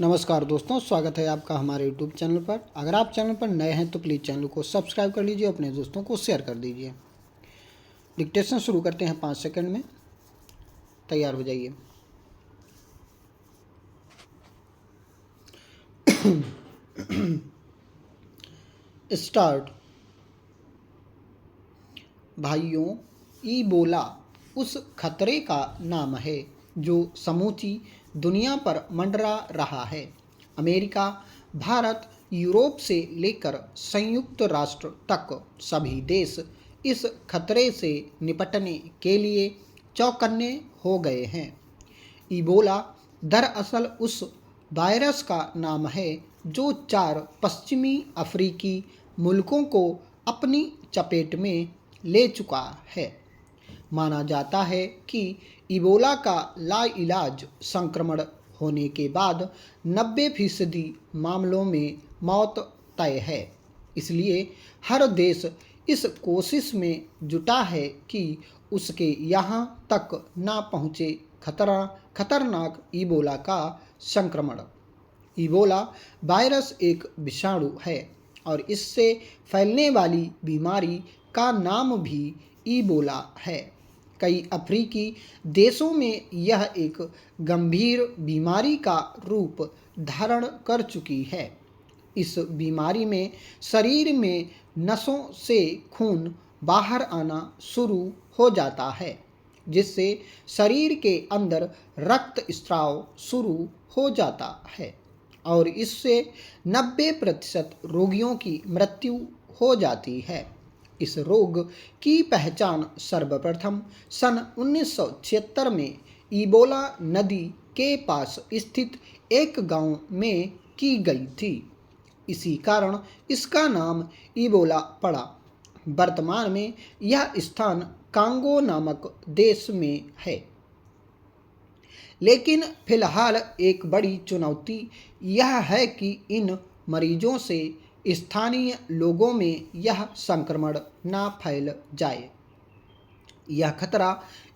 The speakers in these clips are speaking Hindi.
नमस्कार दोस्तों, स्वागत है आपका हमारे YouTube चैनल पर। अगर आप चैनल पर नए हैं तो प्लीज़ चैनल को सब्सक्राइब कर लीजिए, अपने दोस्तों को शेयर कर दीजिए। डिक्टेशन शुरू करते हैं 5 सेकंड में। तैयार हो जाइए। स्टार्ट। भाइयों, ईबोला उस खतरे का नाम है जो समूची दुनिया पर मंडरा रहा है। अमेरिका, भारत, यूरोप से लेकर संयुक्त राष्ट्र तक सभी देश इस खतरे से निपटने के लिए चौकन्ने हो गए हैं। ईबोला दरअसल उस वायरस का नाम है जो 4 पश्चिमी अफ्रीकी मुल्कों को अपनी चपेट में ले चुका है। माना जाता है कि इबोला का लाइलाज संक्रमण होने के बाद 90% मामलों में मौत तय है। इसलिए हर देश इस कोशिश में जुटा है कि उसके यहाँ तक ना पहुँचे खतरनाक इबोला का संक्रमण। इबोला वायरस एक विषाणु है और इससे फैलने वाली बीमारी का नाम भी इबोला है। कई अफ्रीकी देशों में यह एक गंभीर बीमारी का रूप धारण कर चुकी है। इस बीमारी में शरीर में नसों से खून बाहर आना शुरू हो जाता है, जिससे शरीर के अंदर रक्त स्राव शुरू हो जाता है और इससे 90% रोगियों की मृत्यु हो जाती है। इस रोग की पहचान सर्वप्रथम सन 1976 में इबोला नदी के पास स्थित एक गांव में की गई थी। इसी कारण इसका नाम इबोला पड़ा। वर्तमान में यह स्थान कांगो नामक देश में है। लेकिन फिलहाल एक बड़ी चुनौती यह है कि इन मरीजों से स्थानीय लोगों में यह संक्रमण ना फैल जाए। यह खतरा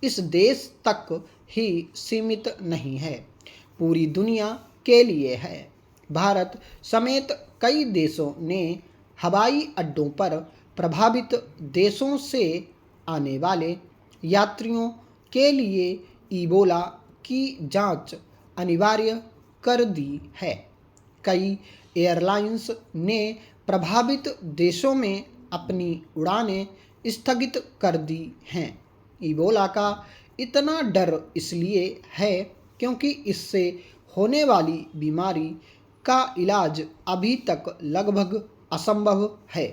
इस देश तक ही सीमित नहीं है, पूरी दुनिया के लिए है। भारत समेत कई देशों ने हवाई अड्डों पर प्रभावित देशों से आने वाले यात्रियों के लिए इबोला की जांच अनिवार्य कर दी है। कई एयरलाइंस ने प्रभावित देशों में अपनी उड़ानें स्थगित कर दी हैं। इबोला का इतना डर इसलिए है क्योंकि इससे होने वाली बीमारी का इलाज अभी तक लगभग असंभव है।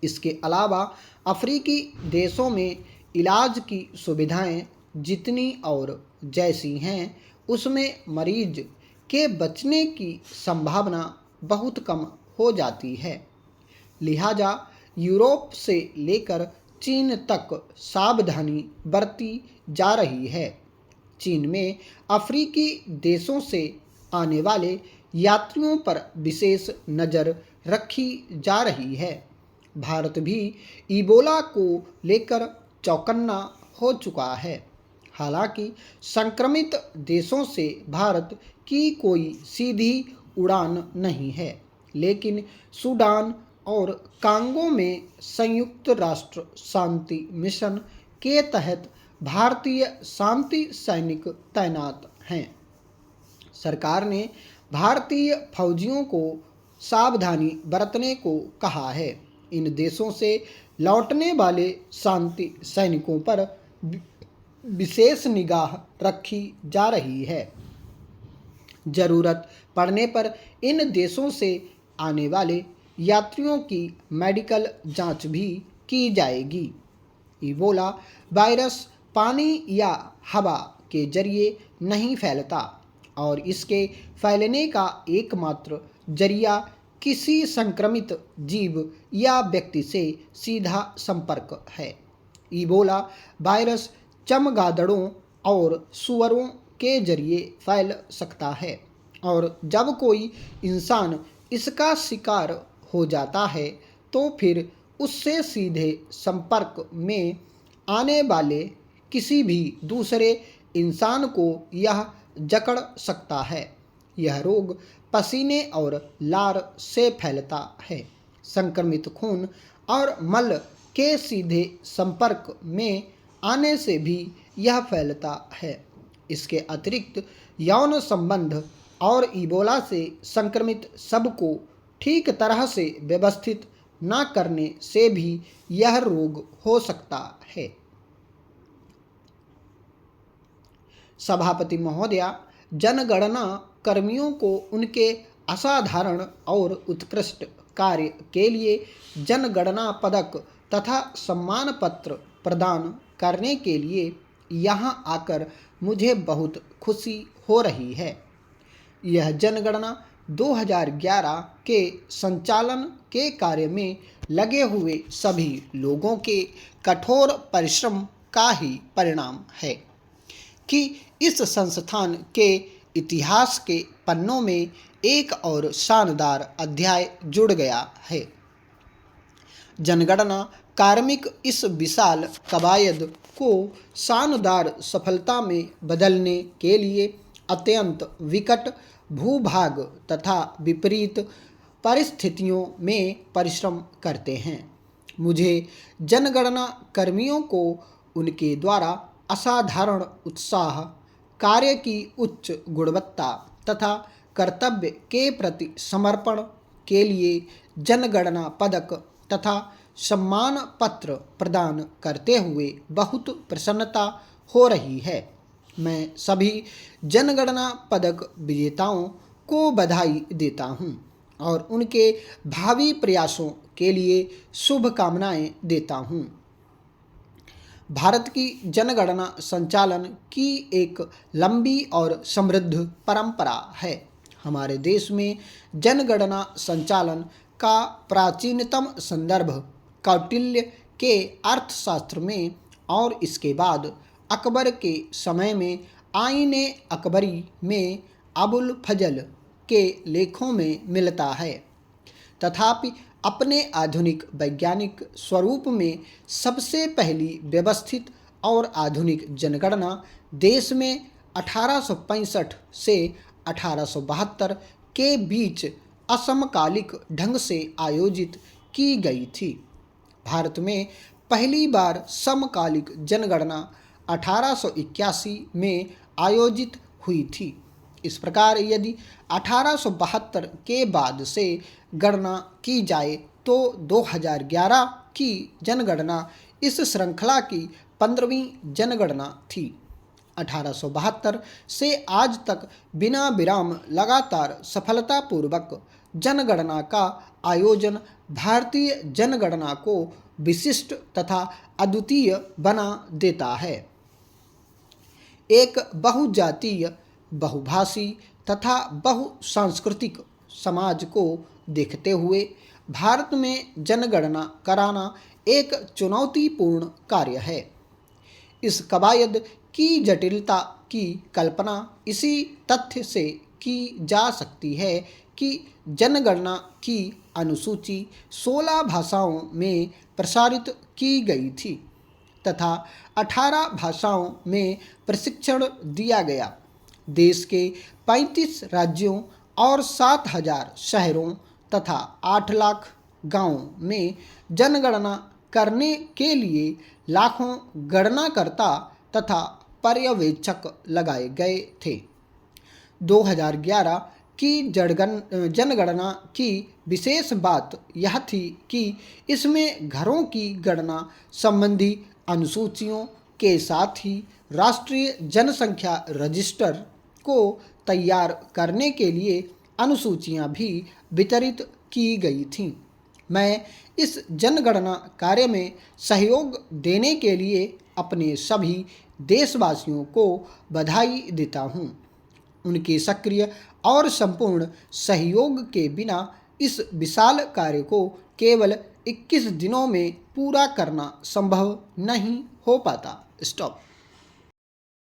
इसके अलावा अफ्रीकी देशों में इलाज की सुविधाएं जितनी और जैसी हैं, उसमें मरीज के बचने की संभावना बहुत कम हो जाती है। लिहाजा यूरोप से लेकर चीन तक सावधानी बरती जा रही है। चीन में अफ्रीकी देशों से आने वाले यात्रियों पर विशेष नज़र रखी जा रही है। भारत भी इबोला को लेकर चौकन्ना हो चुका है। हालांकि संक्रमित देशों से भारत की कोई सीधी उड़ान नहीं है, लेकिन सूडान और कांगो में संयुक्त राष्ट्र शांति मिशन के तहत भारतीय शांति सैनिक तैनात हैं। सरकार ने भारतीय फौजियों को सावधानी बरतने को कहा है। इन देशों से लौटने वाले शांति सैनिकों पर विशेष निगाह रखी जा रही है। जरूरत पड़ने पर इन देशों से आने वाले यात्रियों की मेडिकल जांच भी की जाएगी। इबोला वायरस पानी या हवा के जरिए नहीं फैलता और इसके फैलने का एकमात्र जरिया किसी संक्रमित जीव या व्यक्ति से सीधा संपर्क है। इबोला वायरस चमगादड़ों और सूअरों के जरिए फैल सकता है और जब कोई इंसान इसका शिकार हो जाता है तो फिर उससे सीधे संपर्क में आने वाले किसी भी दूसरे इंसान को यह जकड़ सकता है। यह रोग पसीने और लार से फैलता है। संक्रमित खून और मल के सीधे संपर्क में आने से भी यह फैलता है। इसके अतिरिक्त यौन संबंध और इबोला से संक्रमित सबको ठीक तरह से व्यवस्थित न करने से भी यह रोग हो सकता है। सभापति महोदया, जनगणना कर्मियों को उनके असाधारण और उत्कृष्ट कार्य के लिए जनगणना पदक तथा सम्मान पत्र प्रदान करने के लिए यहाँ आकर मुझे बहुत खुशी हो रही है। यह जनगणना 2011 के संचालन के कार्य में लगे हुए सभी लोगों के कठोर परिश्रम का ही परिणाम है कि इस संस्थान के इतिहास के पन्नों में एक और शानदार अध्याय जुड़ गया है। जनगणना कार्मिक इस विशाल कवायद को शानदार सफलता में बदलने के लिए अत्यंत विकट भूभाग तथा विपरीत परिस्थितियों में परिश्रम करते हैं। मुझे जनगणना कर्मियों को उनके द्वारा असाधारण उत्साह, कार्य की उच्च गुणवत्ता तथा कर्तव्य के प्रति समर्पण के लिए जनगणना पदक तथा सम्मान पत्र प्रदान करते हुए बहुत प्रसन्नता हो रही है। मैं सभी जनगणना पदक विजेताओं को बधाई देता हूं और उनके भावी प्रयासों के लिए शुभकामनाएं देता हूं। भारत की जनगणना संचालन की एक लंबी और समृद्ध परंपरा है। हमारे देश में जनगणना संचालन का प्राचीनतम संदर्भ कौटिल्य के अर्थशास्त्र में और इसके बाद अकबर के समय में आईने अकबरी में अबुल फजल के लेखों में मिलता है। तथापि अपने आधुनिक वैज्ञानिक स्वरूप में सबसे पहली व्यवस्थित और आधुनिक जनगणना देश में 1865 से 1872 के बीच असमकालिक ढंग से आयोजित की गई थी। भारत में पहली बार समकालिक जनगणना 1881 में आयोजित हुई थी। इस प्रकार यदि 1872 के बाद से गणना की जाए तो 2011 की जनगणना इस श्रृंखला की 15वीं जनगणना थी। 1872 से आज तक बिना विराम लगातार सफलतापूर्वक जनगणना का आयोजन भारतीय जनगणना को विशिष्ट तथा अद्वितीय बना देता है। एक बहुजातीय, बहुभाषी तथा बहुसांस्कृतिक समाज को देखते हुए भारत में जनगणना कराना एक चुनौतीपूर्ण कार्य है। इस कवायद की जटिलता की कल्पना इसी तथ्य से की जा सकती है कि जनगणना की अनुसूची 16 भाषाओं में प्रसारित की गई थी तथा 18 भाषाओं में प्रशिक्षण दिया गया। देश के 35 राज्यों और 7,000 शहरों तथा 8 लाख गांवों में जनगणना करने के लिए लाखों गणनाकर्ता तथा पर्यवेक्षक लगाए गए थे। 2011 की जनगणना की विशेष बात यह थी कि इसमें घरों की गणना संबंधी अनुसूचियों के साथ ही राष्ट्रीय जनसंख्या रजिस्टर को तैयार करने के लिए अनुसूचियां भी वितरित की गई थीं। मैं इस जनगणना कार्य में सहयोग देने के लिए अपने सभी देशवासियों को बधाई देता हूं। उनके सक्रिय और संपूर्ण सहयोग के बिना इस विशाल कार्य को केवल 21 दिनों में पूरा करना संभव नहीं हो पाता। स्टॉप।